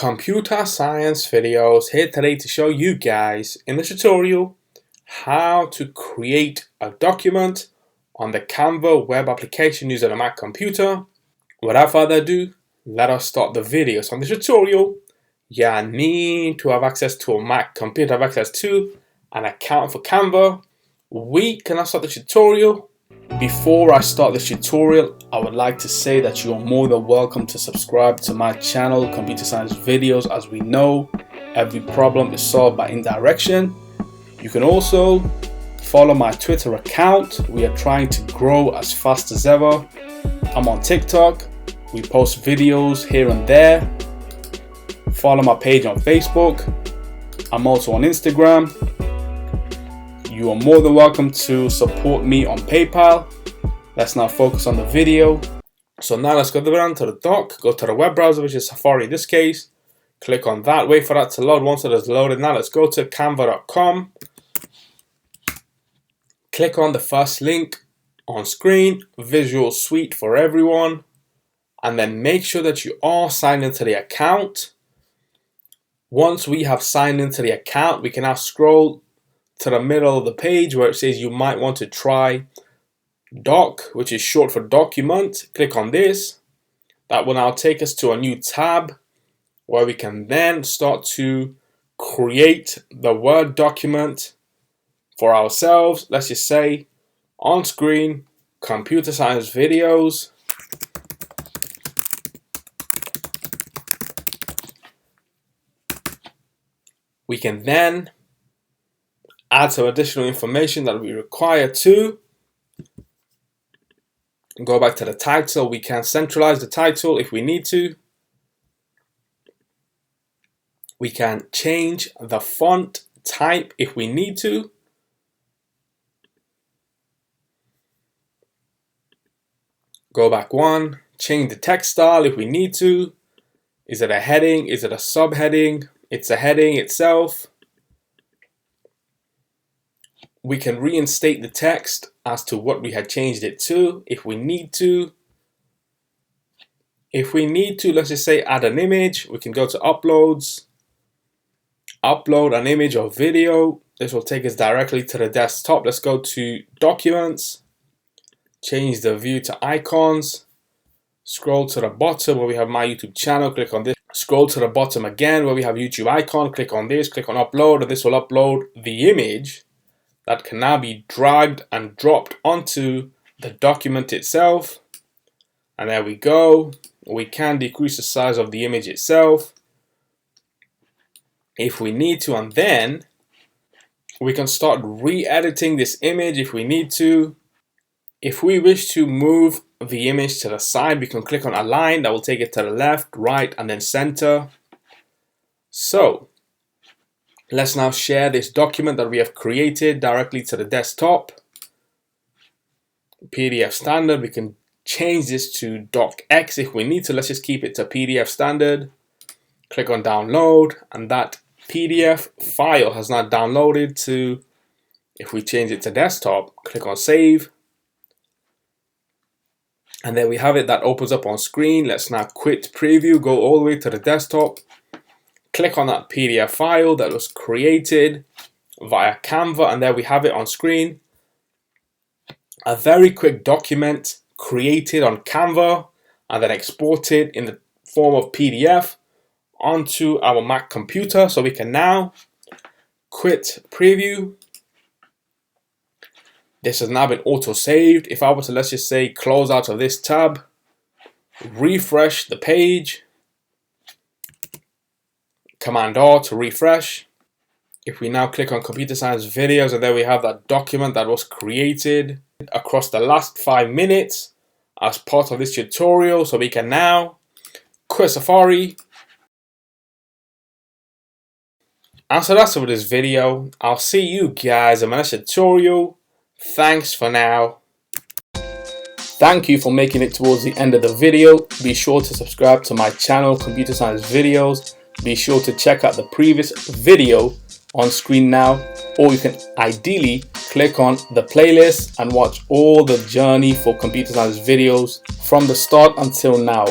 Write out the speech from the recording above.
Computer Science Videos here today to show you guys in the tutorial how to create a document on the Canva web application using a Mac computer. Without further ado, let us start the video. So on the tutorial, you need to have access to a Mac computer, have access to an account for Canva. We can start the tutorial. Before I start the tutorial, I would like to say that you are more than welcome to subscribe to my channel, Computer Science Videos. As we know, every problem is solved by indirection. You can also follow my Twitter account. We are trying to grow as fast as ever. I'm on TikTok. We post videos here and there. Follow my page on Facebook. I'm also on Instagram. You are more than welcome to support me on PayPal. Let's now focus on the video. So now let's go down to the dock, go to the web browser, which is Safari in this case. Click on that, wait for that to load. Once it is loaded, now let's go to canva.com. Click on the first link on screen, Visual Suite for everyone. And then make sure that you are signed into the account. Once we have signed into the account, we can now scroll to the middle of the page where it says you might want to try doc, which is short for document. Click on this. That will now take us to a new tab where we can then start to create the Word document for ourselves. Let's just say on screen, Computer Science Videos. We can then add some additional information that we require to go back to the title. We can centralize the title if we need to. We can change the font type if we need to. Go back one, change the text style if we need to. Is it a heading? Is it a subheading? It's a heading itself. We can reinstate the text as to what we had changed it to if we need to. If we need to, let's just say add an image, we can go to uploads, upload an image or video. This will take us directly to the desktop. Let's go to documents, change the view to icons, scroll to the bottom where we have my YouTube channel, click on this. Scroll to the bottom again where we have YouTube icon, click on this, click on upload, and this will upload the image that can now be dragged and dropped onto the document itself. And there we go. We can decrease the size of the image itself if we need to, and then we can start re-editing this image if we need to. If we wish to move the image to the side, we can click on align. That will take it to the left, right, and then center. So let's now share this document that we have created directly to the desktop. PDF standard, we can change this to docx if we need to. Let's just keep it to PDF standard. Click on download, and that PDF file has now downloaded to, if we change it to desktop, click on save. And there we have it, that opens up on screen. Let's now quit preview, go all the way to the desktop. Click on that PDF file that was created via Canva, and there we have it on screen. A very quick document created on Canva and then exported in the form of PDF onto our Mac computer. So we can now quit preview. This has now been auto-saved. If I were to, let's just say, close out of this tab, refresh the page, Command R to refresh. If we now click on Computer Science Videos, and there we have that document that was created across the last 5 minutes as part of this tutorial. So we can now quit Safari. And so that's it for this video. I'll see you guys in my next tutorial. Thanks for now. Thank you for making it towards the end of the video. Be sure to subscribe to my channel, Computer Science Videos. Be sure to check out the previous video on screen now, or you can ideally click on the playlist and watch all the journey for Computer Science Videos from the start until now.